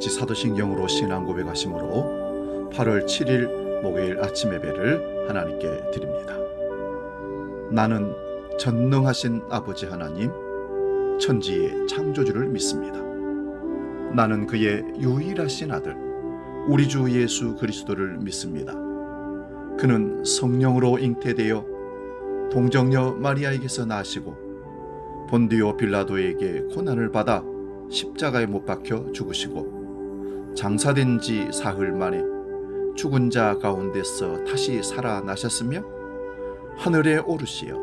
같이 사도신경으로 신앙 고백하심으로 8월 7일 목요일 아침 예배를 하나님께 드립니다. 나는 전능하신 아버지 하나님, 천지의 창조주를 믿습니다. 나는 그의 유일하신 아들, 우리 주 예수 그리스도를 믿습니다. 그는 성령으로 잉태되어 동정녀 마리아에게서 나시고 본디오 빌라도에게 고난을 받아 십자가에 못 박혀 죽으시고 장사된 지 사흘 만에 죽은 자 가운데서 다시 살아나셨으며 하늘에 오르시어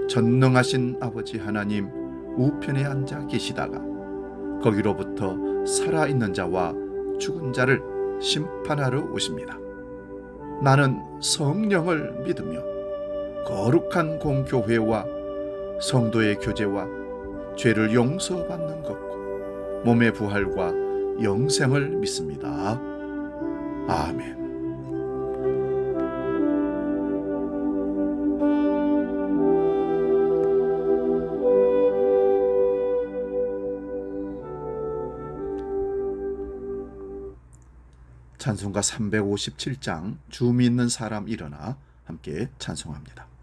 전능하신 아버지 하나님 우편에 앉아 계시다가 거기로부터 살아있는 자와 죽은 자를 심판하러 오십니다. 나는 성령을 믿으며 거룩한 공교회와 성도의 교제와 죄를 용서받는 것과 몸의 부활과 영생을 믿습니다. 아멘. 찬송가 357장 주 믿는 사람 일어나 함께 찬송합니다.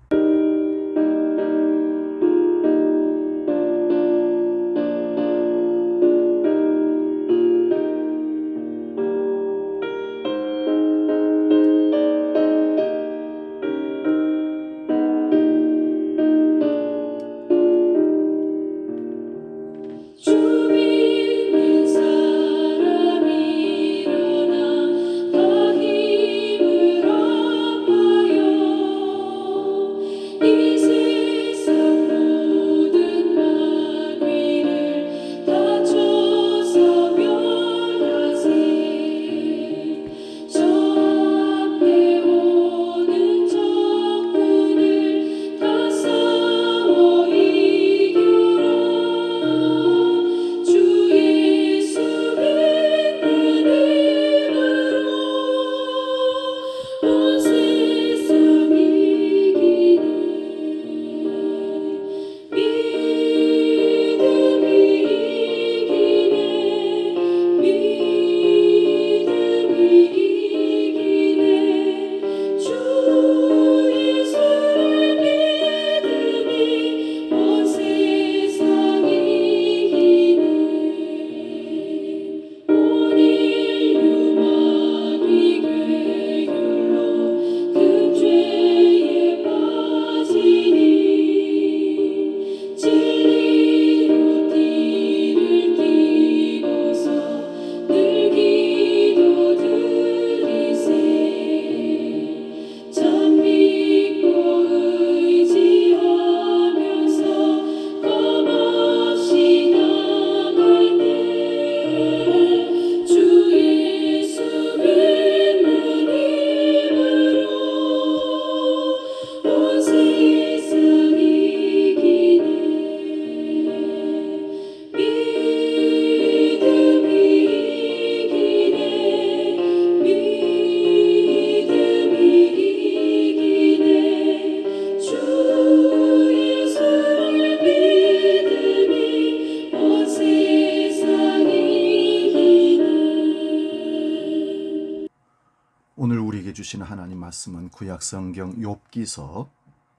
오늘 우리에게 주시는 하나님 말씀은 구약성경 욥기서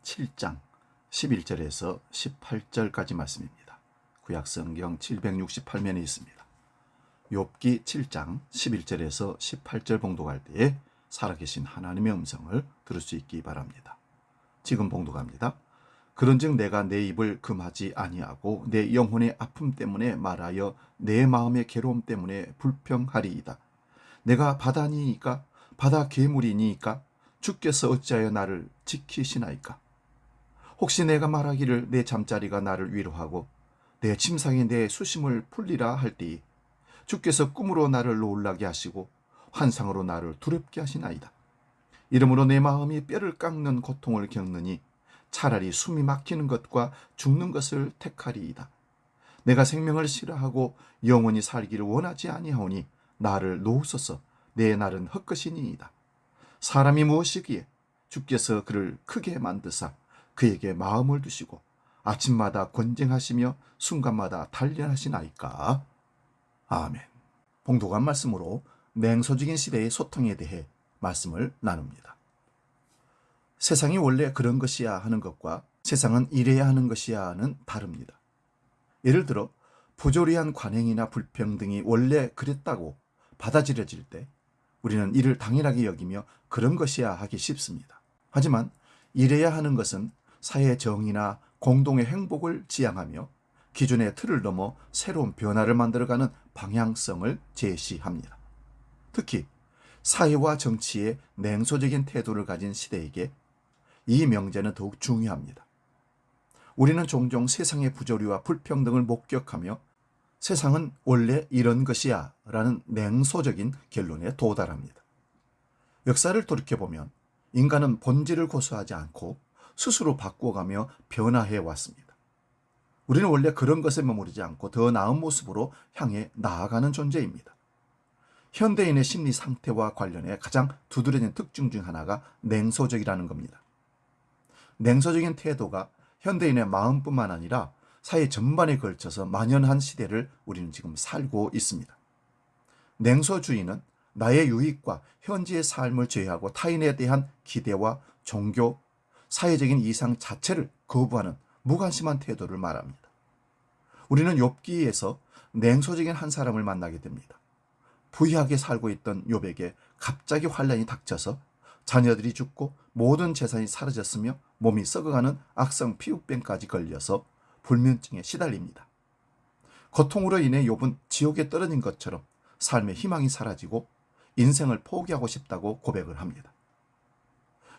7장 11절에서 18절까지 말씀입니다. 구약성경 768면에 있습니다. 욥기 7장 11절에서 18절 봉독할 때에 살아계신 하나님의 음성을 들을 수 있기 바랍니다. 지금 봉독합니다. 그런즉 내가 내 입을 금하지 아니하고 내 영혼의 아픔 때문에 말하여 내 마음의 괴로움 때문에 불평하리이다. 내가 바다니이까 바다 괴물이니까 주께서 어찌하여 나를 지키시나이까. 혹시 내가 말하기를 내 잠자리가 나를 위로하고 내 침상이 내 수심을 풀리라 할 때에 주께서 꿈으로 나를 놀라게 하시고 환상으로 나를 두렵게 하시나이다. 이러므로 내 마음이 뼈를 깎는 고통을 겪느니 차라리 숨이 막히는 것과 죽는 것을 택하리이다. 내가 생명을 싫어하고 영원히 살기를 원하지 아니하오니 나를 놓으소서. 내 날은 헛것이니이다. 사람이 무엇이기에 주께서 그를 크게 만드사 그에게 마음을 두시고 아침마다 권쟁하시며 순간마다 단련하시나이까. 아멘. 봉독한 말씀으로 냉소적인 시대의 소통에 대해 말씀을 나눕니다. 세상이 원래 그런 것이야 하는 것과 세상은 이래야 하는 것이야는 다릅니다. 예를 들어 부조리한 관행이나 불평등이 원래 그랬다고 받아들여질 때 우리는 이를 당연하게 여기며 그런 것이야 하기 쉽습니다. 하지만 이래야 하는 것은 사회의 정의나 공동의 행복을 지향하며 기존의 틀을 넘어 새로운 변화를 만들어가는 방향성을 제시합니다. 특히 사회와 정치에 냉소적인 태도를 가진 시대에게 이 명제는 더욱 중요합니다. 우리는 종종 세상의 부조리와 불평등을 목격하며 세상은 원래 이런 것이야 라는 냉소적인 결론에 도달합니다. 역사를 돌이켜보면 인간은 본질을 고수하지 않고 스스로 바꿔가며 변화해 왔습니다. 우리는 원래 그런 것에 머무르지 않고 더 나은 모습으로 향해 나아가는 존재입니다. 현대인의 심리 상태와 관련해 가장 두드러진 특징 중 하나가 냉소적이라는 겁니다. 냉소적인 태도가 현대인의 마음뿐만 아니라 사회 전반에 걸쳐서 만연한 시대를 우리는 지금 살고 있습니다. 냉소주의는 나의 유익과 현지의 삶을 제외하고 타인에 대한 기대와 종교, 사회적인 이상 자체를 거부하는 무관심한 태도를 말합니다. 우리는 욥기에서 냉소적인 한 사람을 만나게 됩니다. 부유하게 살고 있던 욥에게 갑자기 환란이 닥쳐서 자녀들이 죽고 모든 재산이 사라졌으며 몸이 썩어가는 악성 피부병까지 걸려서 불면증에 시달립니다. 고통으로 인해 욥은 지옥에 떨어진 것처럼 삶의 희망이 사라지고 인생을 포기하고 싶다고 고백을 합니다.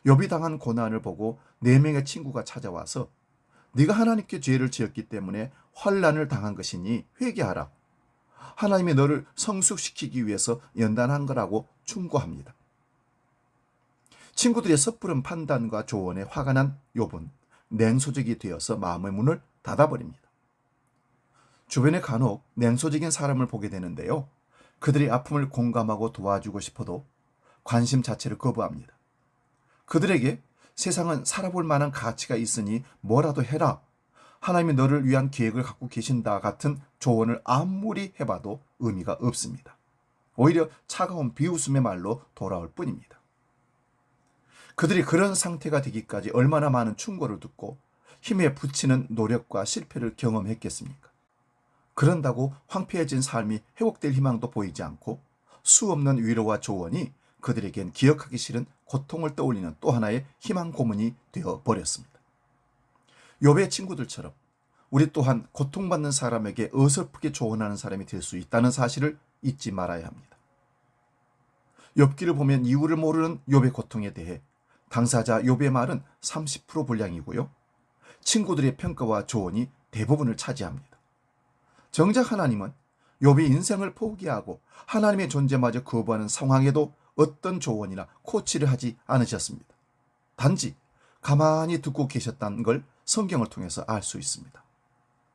욥이 당한 고난을 보고 4명의 친구가 찾아와서 네가 하나님께 죄를 지었기 때문에 환난을 당한 것이니 회개하라. 하나님이 너를 성숙시키기 위해서 연단한 거라고 충고합니다. 친구들의 섣부른 판단과 조언에 화가 난 욥은 냉소적이 되어서 마음의 문을 닫아버립니다. 주변에 간혹 냉소적인 사람을 보게 되는데요. 그들의 아픔을 공감하고 도와주고 싶어도 관심 자체를 거부합니다. 그들에게 세상은 살아볼 만한 가치가 있으니 뭐라도 해라. 하나님이 너를 위한 계획을 갖고 계신다 같은 조언을 아무리 해봐도 의미가 없습니다. 오히려 차가운 비웃음의 말로 돌아올 뿐입니다. 그들이 그런 상태가 되기까지 얼마나 많은 충고를 듣고 힘에 부치는 노력과 실패를 경험했겠습니까? 그런다고 황폐해진 삶이 회복될 희망도 보이지 않고 수없는 위로와 조언이 그들에겐 기억하기 싫은 고통을 떠올리는 또 하나의 희망 고문이 되어버렸습니다. 욥의 친구들처럼 우리 또한 고통받는 사람에게 어설프게 조언하는 사람이 될 수 있다는 사실을 잊지 말아야 합니다. 욥기를 보면 이유를 모르는 욥의 고통에 대해 당사자 욥의 말은 30% 분량이고요. 친구들의 평가와 조언이 대부분을 차지합니다. 정작 하나님은 욥이 인생을 포기하고 하나님의 존재마저 거부하는 상황에도 어떤 조언이나 코치를 하지 않으셨습니다. 단지 가만히 듣고 계셨다는 걸 성경을 통해서 알 수 있습니다.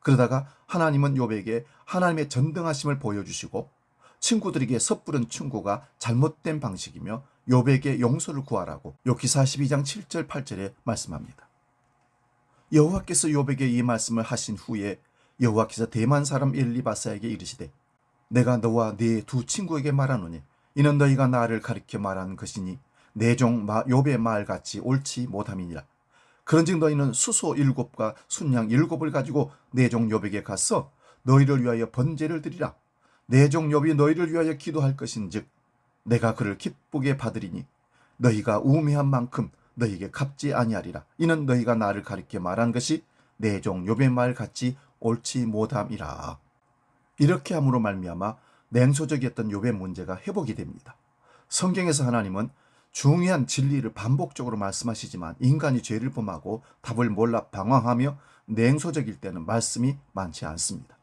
그러다가 하나님은 욥에게 하나님의 전등하심을 보여주시고 친구들에게 섣부른 충고가 잘못된 방식이며 욥에게 용서를 구하라고 욥기 42장 7절 8절에 말씀합니다. 여호와께서 욥에게 이 말씀을 하신 후에 여호와께서 대만 사람 엘리바사에게 이르시되 내가 너와 네 두 친구에게 말하노니 이는 너희가 나를 가리켜 말하는 것이니 내 종 욥의 말같이 옳지 못함이니라. 그런즉 너희는 수소 7과 순양 7을 가지고 내 종 욥에게 가서 너희를 위하여 번제를 드리라. 내 종 욥이 너희를 위하여 기도할 것인즉 내가 그를 기쁘게 받으리니 너희가 우매한 만큼 너희에게 갚지 아니하리라. 이는 너희가 나를 가리켜 말한 것이 내 종 욥의 말같이 옳지 못함이라. 이렇게 함으로 말미암아 냉소적이었던 욥의 문제가 회복이 됩니다. 성경에서 하나님은 중요한 진리를 반복적으로 말씀하시지만 인간이 죄를 범하고 답을 몰라 방황하며 냉소적일 때는 말씀이 많지 않습니다.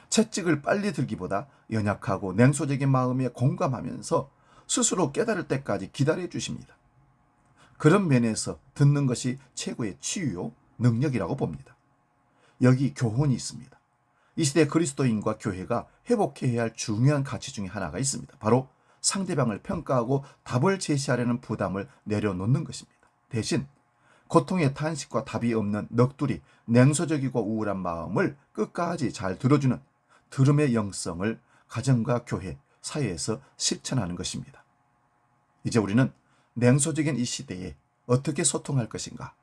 채찍을 빨리 들기보다 연약하고 냉소적인 마음에 공감하면서 스스로 깨달을 때까지 기다려 주십니다. 그런 면에서 듣는 것이 최고의 치유요 능력이라고 봅니다. 여기 교훈이 있습니다. 이 시대 그리스도인과 교회가 회복해야 할 중요한 가치 중에 하나가 있습니다. 바로 상대방을 평가하고 답을 제시하려는 부담을 내려놓는 것입니다. 대신 고통의 탄식과 답이 없는 넋두리, 냉소적이고 우울한 마음을 끝까지 잘 들어주는 들음의 영성을 가정과 교회, 사회에서 실천하는 것입니다. 이제 우리는 냉소적인 이 시대에 어떻게 소통할 것인가?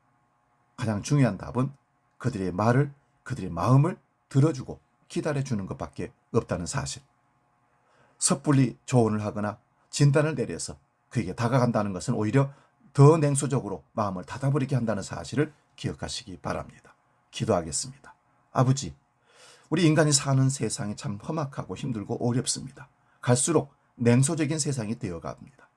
가장 중요한 답은 그들의 말을, 그들의 마음을 들어주고 기다려주는 것밖에 없다는 사실. 섣불리 조언을 하거나 진단을 내려서 그에게 다가간다는 것은 오히려 더 냉소적으로 마음을 닫아버리게 한다는 사실을 기억하시기 바랍니다. 기도하겠습니다. 아버지, 우리 인간이 사는 세상이 참 험악하고 힘들고 어렵습니다. 갈수록 냉소적인 세상이 되어갑니다.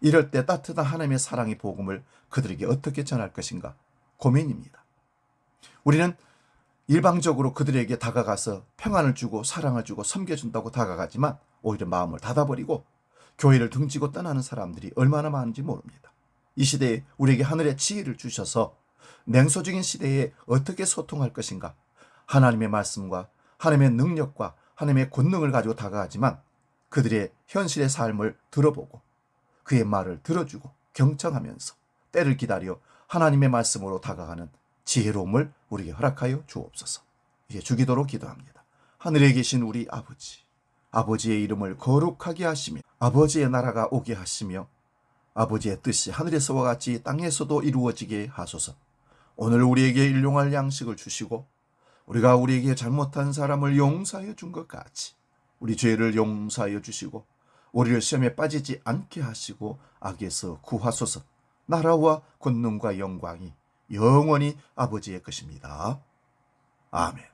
이럴 때 따뜻한 하나님의 사랑의 복음을 그들에게 어떻게 전할 것인가 고민입니다. 우리는 일방적으로 그들에게 다가가서 평안을 주고 사랑을 주고 섬겨준다고 다가가지만 오히려 마음을 닫아버리고 교회를 등지고 떠나는 사람들이 얼마나 많은지 모릅니다. 이 시대에 우리에게 하늘의 지혜를 주셔서 냉소적인 시대에 어떻게 소통할 것인가, 하나님의 말씀과 하나님의 능력과 하나님의 권능을 가지고 다가가지만 그들의 현실의 삶을 들어보고 그의 말을 들어주고 경청하면서 때를 기다려 하나님의 말씀으로 다가가는 지혜로움을 우리에게 허락하여 주옵소서. 이제 주기도로 기도합니다. 하늘에 계신 우리 아버지, 아버지의 이름을 거룩하게 하시며 아버지의 나라가 오게 하시며 아버지의 뜻이 하늘에서와 같이 땅에서도 이루어지게 하소서. 오늘 우리에게 일용할 양식을 주시고 우리가 우리에게 잘못한 사람을 용서하여 준 것 같이 우리 죄를 용서하여 주시고 우리를 시험에 빠지지 않게 하시고 악에서 구하소서. 나라와 권능과 영광이 영원히 아버지의 것입니다. 아멘.